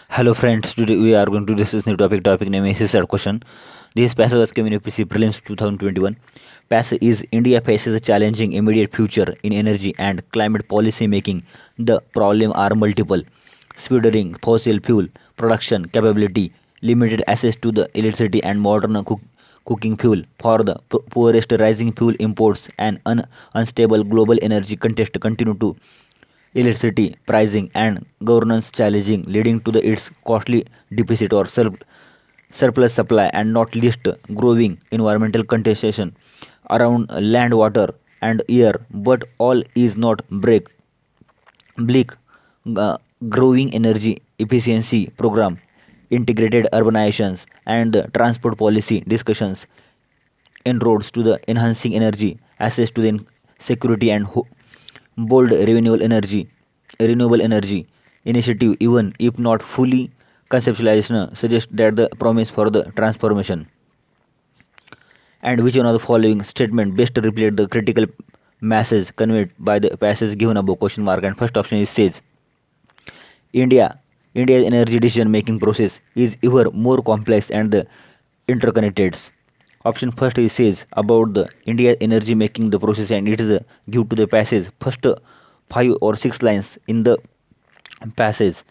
Hello friends, today we are going to discuss new topic. Topic name is CSAT question. This passage was given in UPSC Prelims 2021. Passage is India faces a challenging immediate future in energy and climate policy making. The problem are multiple: sputtering fossil fuel production capability, limited access to the electricity and modern cooking fuel for the poorest, rising fuel imports, and unstable global energy contest continue to electricity pricing and governance challenging, leading to its costly deficit or surplus supply, and not least growing environmental contestation around land, water, and air. But all is not bleak. uh, Growing energy efficiency program, integrated urbanizations, and the transport policy discussions inroads to the enhancing energy access to the security and bold renewable energy initiative, even if not fully conceptualized, suggest that the promise for the transformation. And which one of the following statement best reflect the critical message conveyed by the passage given above? Question mark. And first option is says India India's energy decision making process is ever more complex and the interconnected. Option first is says about the India energy making the process, and it is give to the passage first 5 or 6 lines in the passage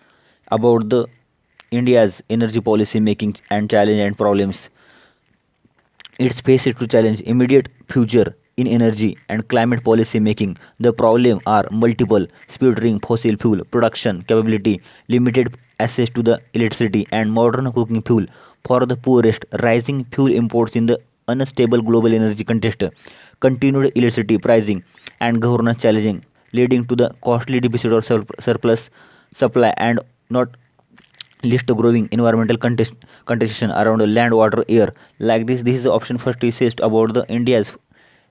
about the India's energy policy making and challenge and problems. It's faced to challenge immediate future in energy and climate policy making. The problem are multiple: sputtering fossil fuel production capability, limited access to the electricity and modern cooking fuel for the poorest, rising fuel imports in the unstable global energy context, continued electricity pricing and governance challenging, leading to the costly deficit or surplus supply, and not list growing environmental contestation around land, water, air. Like this is the option first is says about the India's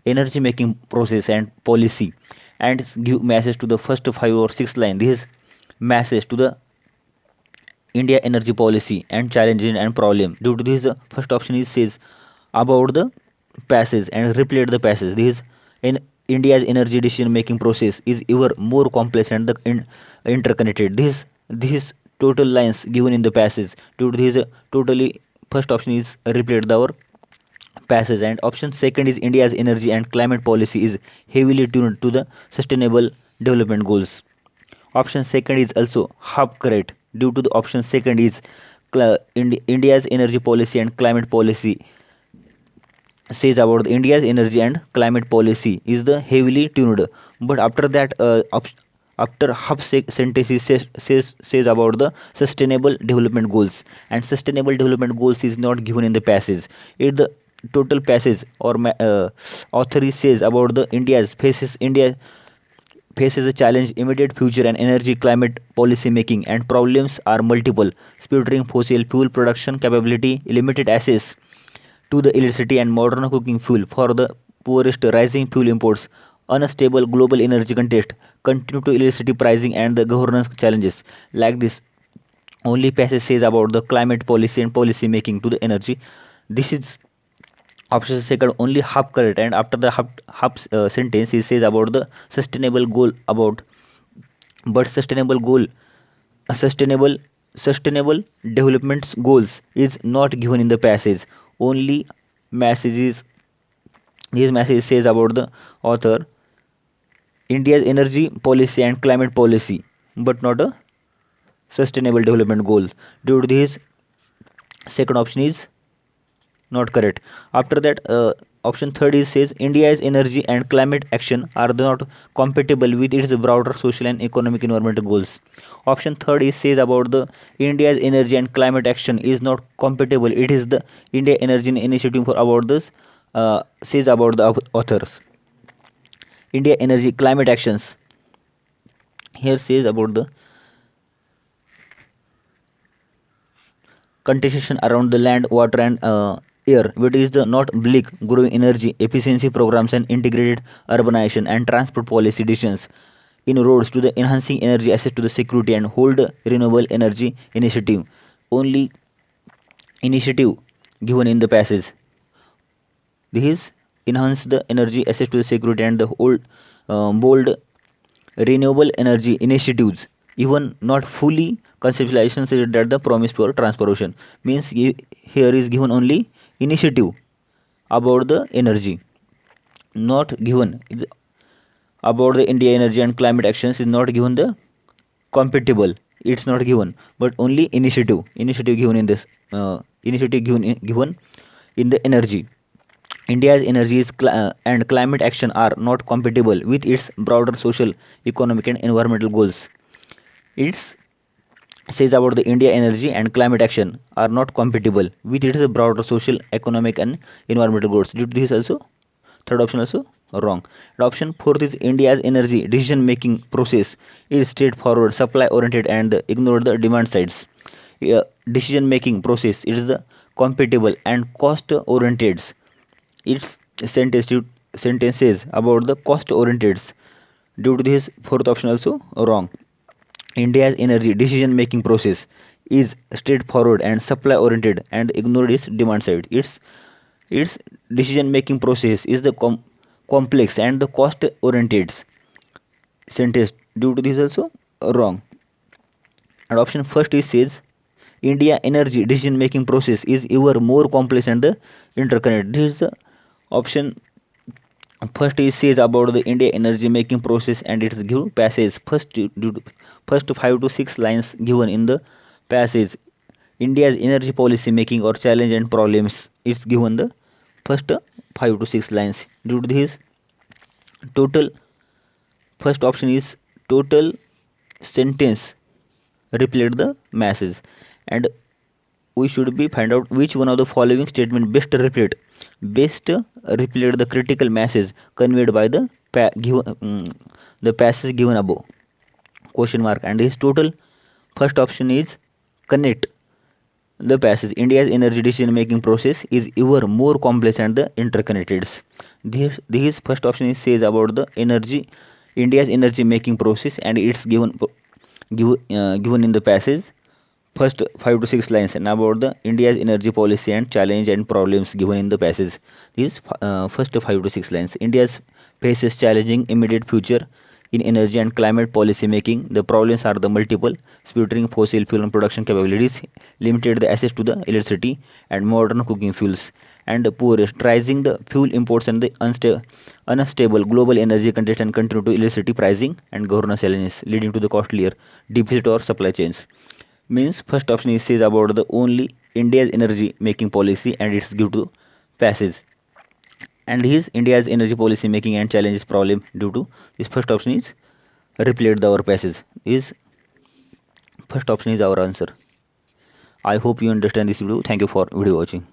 energy making process and policy, and give message to the first 5 or 6 line. This is message to the India energy policy and challenges and problem. Due to this, the first option is says about the passage and replete the passage. This is in India's energy decision making process is ever more complex and interconnected. This total lines given in the passage. Due to this, totally first option is replete the our passage, and option second is India's energy and climate policy is heavily tuned to the sustainable development goals. Option second is also half correct. Due to the option second is India's energy policy and climate policy says about India's energy and climate policy is the heavily tuned. But after that, after half sentence is says about the sustainable development goals, and sustainable development goals is not given in the passage. It the total passage or author says about the India faces a challenge immediate future and energy climate policy making, and problems are multiple: sputtering fossil fuel production capability, limited access to the electricity and modern cooking fuel for the poorest, rising fuel imports, unstable global energy contest, continue to electricity pricing, and the governance challenges. Like this only passage says about the climate policy and policy making to the energy. This is option second only half correct, and after the half sentence he says about the sustainable goal about, but sustainable goal, a sustainable development goals is not given in the passage. Only messages this message says about the author India's energy policy and climate policy, but not a sustainable development goal. Due to this, second option is not correct. After that, option third is says India's energy and climate action are not compatible with its broader social and economic environmental goals. Option third is says about the India's energy and climate action is not compatible. It is the India Energy Initiative for about this, says about the authors. India Energy Climate Actions here says about the contestation around the land, water, and air, which is the not bleak. Growing energy efficiency programs and integrated urbanization and transport policy decisions in roads to the enhancing energy access to the security and hold renewable energy initiative. Only initiative given in the passage. This is enhance the energy access to the security and the bold renewable energy initiatives even not fully conceptualization suggests that the promise for transformation. Means here is given only initiative about the energy, not given about the India energy and climate actions is not given the compatible. It's not given, but only initiative given in this initiative given in the energy. India's energy and climate action are not compatible with its broader social, economic, and environmental goals. It's says about the India energy and climate action are not compatible with its broader social, economic, and environmental goals. Due to this also, third option also wrong. And option fourth is India's energy decision making process is straightforward, supply oriented, and ignore the demand sides. Decision making process is the compatible and cost oriented. Its sentences about the cost oriented. Due to this fourth option also wrong. India's energy decision making process is straightforward and supply oriented and ignore its demand side. Its decision making process is the complex and the cost oriented sentence. Due to this also wrong. And option first is says India energy decision making process is ever more complex and interconnected. This is the option first is says about the India energy making process and its give passage first 5 to 6 lines given in the passage. India's energy policy making or challenge and problems is given the first 5 to 6 lines. Due to this total first option is total sentence replete the message, and we should be find out which one of the following statement best replete the critical message conveyed by the the passage given above question mark. And this total first option is connect the passage. India's energy decision making process is ever more complex and the interconnected. This first option is says about the energy India's energy making process and it's given in the passage first 5 to 6 lines, and about the India's energy policy and challenge and problems given in the passage. These first 5 to 6 lines. India's faces challenging immediate future in energy and climate policy making. The problems are the multiple, sputtering fossil fuel production capabilities, limited the access to the electricity and modern cooking fuels, and the poorest, rising the fuel imports and the unstable global energy contest and continue to electricity pricing and governance challenges, leading to the costlier deficit or supply chains. Means first option is says about the only India's energy making policy and it's due to passage, and his India's energy policy making and challenges problem due to this first option is replete the our passage. Is first option is our answer. I hope you understand this video. Thank you for video watching.